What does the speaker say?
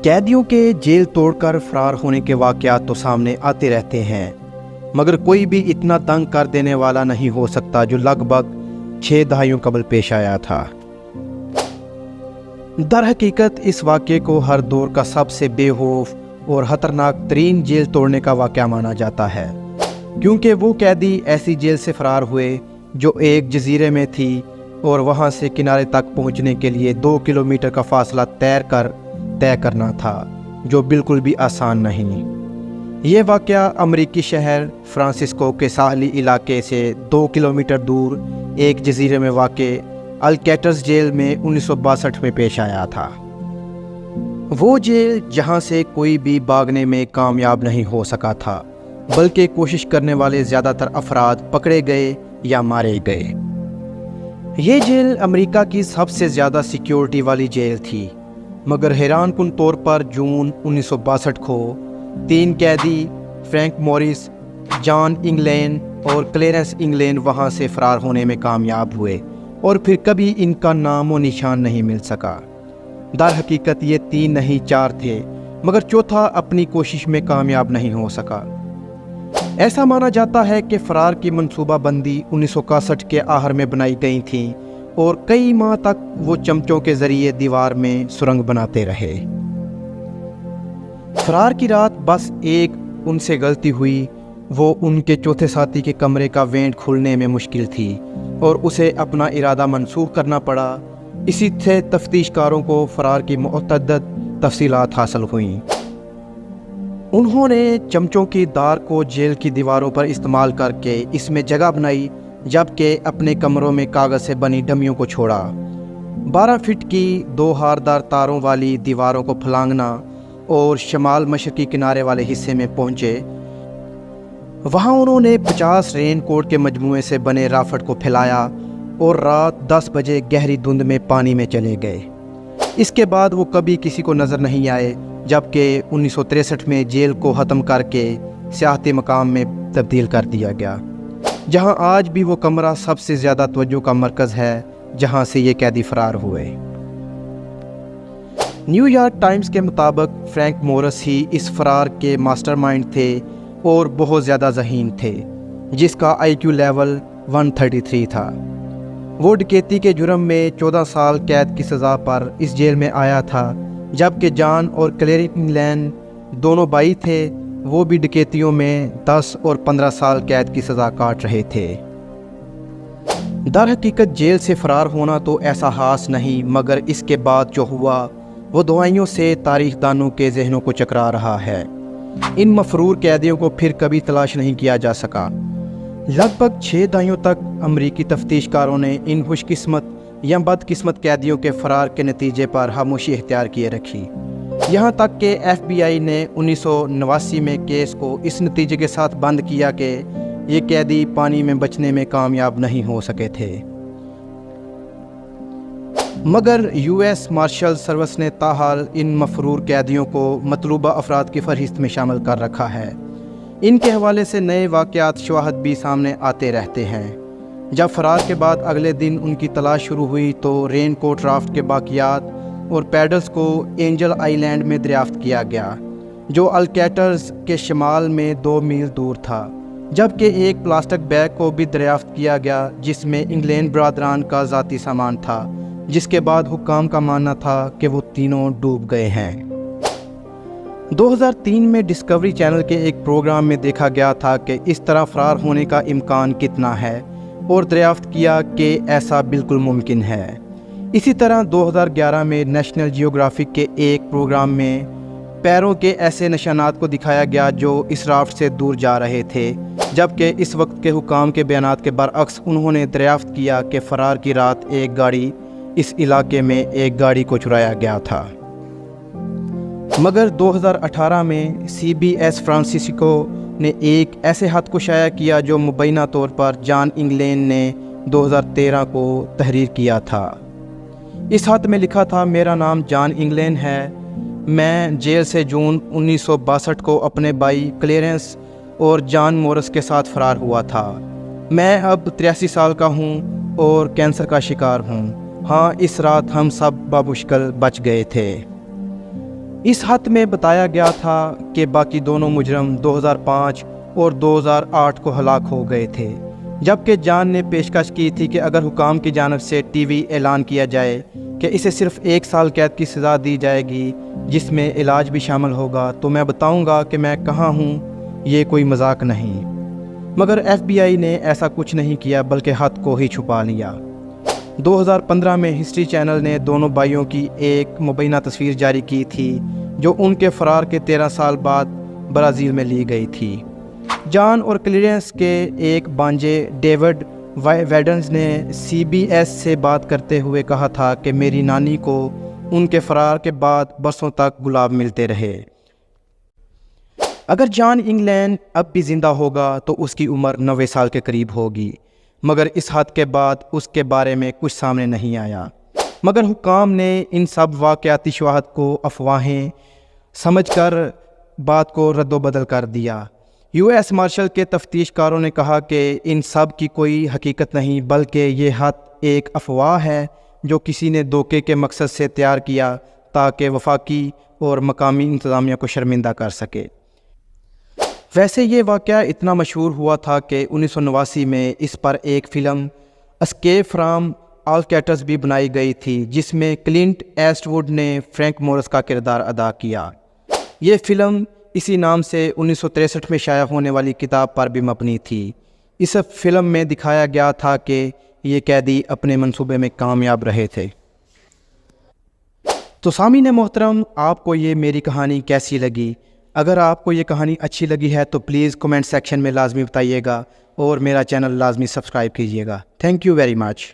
कैदियों के जेल तोड़कर फरार होने के वाक़यात तो सामने आते रहते हैं, मगर कोई भी इतना तंग कर देने वाला नहीं हो सकता जो लगभग 6 दहाइयों कबल पेश आया था। दर हकीकत इस वाक़े को हर दौर का सबसे बेखौफ और ख़तरनाक तरीन जेल तोड़ने का वाक़या माना जाता है, क्योंकि वो कैदी ऐसी जेल से फ़रार हुए जो एक जजीरे में थी और वहाँ से किनारे तक पहुँचने के लिए 2 किलोमीटर का फासला तय करना था, जो बिल्कुल भी आसान नहीं। ये वाक़या अमरीकी शहर फ्रांसिस्को के साहली इलाके से 2 किलोमीटर दूर एक जजीरे में वाक़े अल्कैटर्स जेल में 1962 में पेश आया था। वो जेल जहाँ से कोई भी भागने में कामयाब नहीं हो सका था, बल्कि कोशिश करने वाले ज़्यादातर अफराद पकड़े गए या मारे गए। ये जेल अमेरिका की सबसे ज़्यादा सिक्योरिटी वाली जेल थी, मगर हैरानकुन तौर पर जून 1962 को 3 कैदी फ्रैंक मॉरिस, जॉन इंगलैंड और क्लेरेंस इंगलैंड वहाँ से फ़रार होने में कामयाब हुए और फिर कभी इनका नाम व निशान नहीं मिल सका। दर हकीकत ये 3 नहीं 4 थे, मगर चौथा अपनी कोशिश में कामयाब नहीं हो सका। ऐसा माना जाता है कि फ़रार की मनसूबाबंदी 1961 के आखिर में बनाई गई थी और कई माह तक वो चमचों के ज़रिए दीवार में सुरंग बनाते रहे। फ़रार की रात बस एक उनसे गलती हुई, वो उनके चौथे साथी के कमरे का वेंट खुलने में मुश्किल थी और उसे अपना इरादा मनसूख करना पड़ा। इसी से तफ्तीशकारों को फ़रार की मुतअद्दिद तफसीलात हासिल हुईं। उन्होंने चमचों की दार को जेल की दीवारों पर इस्तेमाल करके इसमें जगह बनाई, जबकि अपने कमरों में कागज़ से बनी डमियों को छोड़ा। 12 फीट की 2 हारदार तारों वाली दीवारों को फलांगना और शमाल मशरकी किनारे वाले हिस्से में पहुँचे। वहाँ उन्होंने 50 रेन कोट के मजमूए से बने राफट को फैलाया और रात 10 बजे गहरी धुंध में पानी में चले गए। इसके बाद वो कभी किसी को नज़र नहीं आए, जबकि 1963 में जेल को ख़त्म करके सियाहती मकाम में तब्दील कर दिया गया, जहां आज भी वो कमरा सबसे ज़्यादा तवज्जो का मरकज़ है, जहां से ये कैदी फ़रार हुए। न्यूयॉर्क टाइम्स के मुताबिक फ्रैंक मॉरिस ही इस फ़रार के मास्टरमाइंड थे और बहुत ज़्यादा ज़हीन थे, जिसका IQ लेवल 133 था। वो डकैती के जुर्म में 14 साल कैद की सज़ा पर इस जेल में आया था, जबकि जॉन और क्लेरेंस इंगलैंड दोनों भाई थे, वो भी डकैतियों में 10 और 15 साल कैद की सज़ा काट रहे थे। दर हकीकत जेल से फ़रार होना तो ऐसा खास नहीं, मगर इसके बाद जो हुआ वो दवाइयों से तारीख़दानों के जहनों को चकरा रहा है। इन मफरूर कैदियों को फिर कभी तलाश नहीं किया जा सका। लगभग 6 दहाइयों तक अमरीकी तफ्तीशकारों ने इन खुशकिस्मत या बदकिस्मत कैदियों के फ़रार के नतीजे पर खामोशी इख्तियार किए रखी। यहाँ तक कि FBI ने 1989 में केस को इस नतीजे के साथ बंद किया कि ये कैदी पानी में बचने में कामयाब नहीं हो सके थे। मगर US मार्शल सर्विस ने ताहाल इन मफरूर कैदियों को मतलूबा अफराद की फहरिस्त में शामिल कर रखा है। इनके हवाले से नए वाक़यात शवाहद भी सामने आते रहते हैं। जब फ़रार के बाद अगले दिन उनकी तलाश शुरू हुई तो रेन कोट राफ्ट के बाकियात और पैडल्स को एंजल आइलैंड में दरियाफ्त किया गया, जो अल्कैटर्स के शिमाल में 2 मील दूर था, जबकि एक प्लास्टिक बैग को भी दरियाफ्त किया गया जिसमें इंग्लैंड बरादरान का ज़ाती सामान था, जिसके बाद हुक्काम का मानना था कि वो तीनों डूब गए हैं। 2003 में डिस्कवरी चैनल के एक प्रोग्राम में देखा गया था कि इस तरह फ़रार होने का इम्कान कितना है, और दरियाफ्त किया कि ऐसा बिल्कुल मुमकिन है। इसी तरह 2011 में नेशनल जियोग्राफिक के एक प्रोग्राम में पैरों के ऐसे निशानात को दिखाया गया जो इस राफ्ट से दूर जा रहे थे, जबकि इस वक्त के हुकाम के बयानात के बरअक्स उन्होंने दरियाफ्त किया कि फ़रार की रात एक गाड़ी इस इलाके में एक गाड़ी को चुराया गया था। मगर 2018 में CBS फ्रांसिस्को ने एक ऐसे खत को शाया किया जो मुबैना तौर पर जॉन इंगलैंड ने 2013 को तहरीर किया था। इस खत में लिखा था, मेरा नाम जॉन इंगलैंड है, मैं जेल से जून 1962 को अपने भाई क्लेरेंस और जॉन मॉरिस के साथ फ़रार हुआ था। मैं अब 83 साल का हूँ और कैंसर का शिकार हूँ। हाँ, इस रात हम सब बामुश्किल बच गए थे। اس خط میں بتایا گیا تھا کہ باقی دونوں مجرم 2005 اور 2008 کو ہلاک ہو گئے تھے، جبکہ جان نے پیشکش کی تھی کہ اگر حکام کی جانب سے ٹی وی اعلان کیا جائے کہ اسے صرف 1 سال قید کی سزا دی جائے گی جس میں علاج بھی شامل ہوگا تو میں بتاؤں گا کہ میں کہاں ہوں، یہ کوئی مذاق نہیں۔ مگر ایف بی آئی نے ایسا کچھ نہیں کیا بلکہ خط کو ہی چھپا لیا۔ 2015 میں ہسٹری چینل نے دونوں بھائیوں کی ایک مبینہ تصویر جاری کی تھی جو ان کے فرار کے 13 سال بعد برازیل میں لی گئی تھی۔ جان اور کلیرنس کے ایک بانجے ڈیوڈ ویڈنز نے سی بی ایس سے بات کرتے ہوئے کہا تھا کہ میری نانی کو ان کے فرار کے بعد برسوں تک گلاب ملتے رہے۔ اگر جان انگلینڈ اب بھی زندہ ہوگا تو اس کی عمر 90 سال کے قریب ہوگی، مگر اس حد کے بعد اس کے بارے میں کچھ سامنے نہیں آیا۔ مگر حکام نے ان سب واقعاتی شواہد کو افواہیں سمجھ کر بات کو رد و بدل کر دیا۔ یو ایس مارشل کے تفتیش کاروں نے کہا کہ ان سب کی کوئی حقیقت نہیں بلکہ یہ خط ایک افواہ ہے جو کسی نے دھوکے کے مقصد سے تیار کیا تاکہ وفاقی اور مقامی انتظامیہ کو شرمندہ کر سکے۔ ویسے یہ واقعہ اتنا مشہور ہوا تھا کہ 1989 میں اس پر ایک فلم اسکیپ فرام آلکیٹرز بھی بنائی گئی تھی جس میں کلنٹ ایسٹ ووڈ نے فرینک مورس کا کردار ادا کیا۔ یہ فلم اسی نام سے 1963 میں شائع ہونے والی کتاب پر بھی مبنی تھی۔ اس فلم میں دکھایا گیا تھا کہ یہ قیدی اپنے منصوبے میں کامیاب رہے تھے۔ تو سامعین محترم، آپ کو یہ میری کہانی کیسی لگی؟ اگر آپ کو یہ کہانی اچھی لگی ہے تو پلیز کمنٹ سیکشن میں لازمی بتائیے گا اور میرا چینل لازمی سبسکرائب کیجیے گا۔ Thank you very much.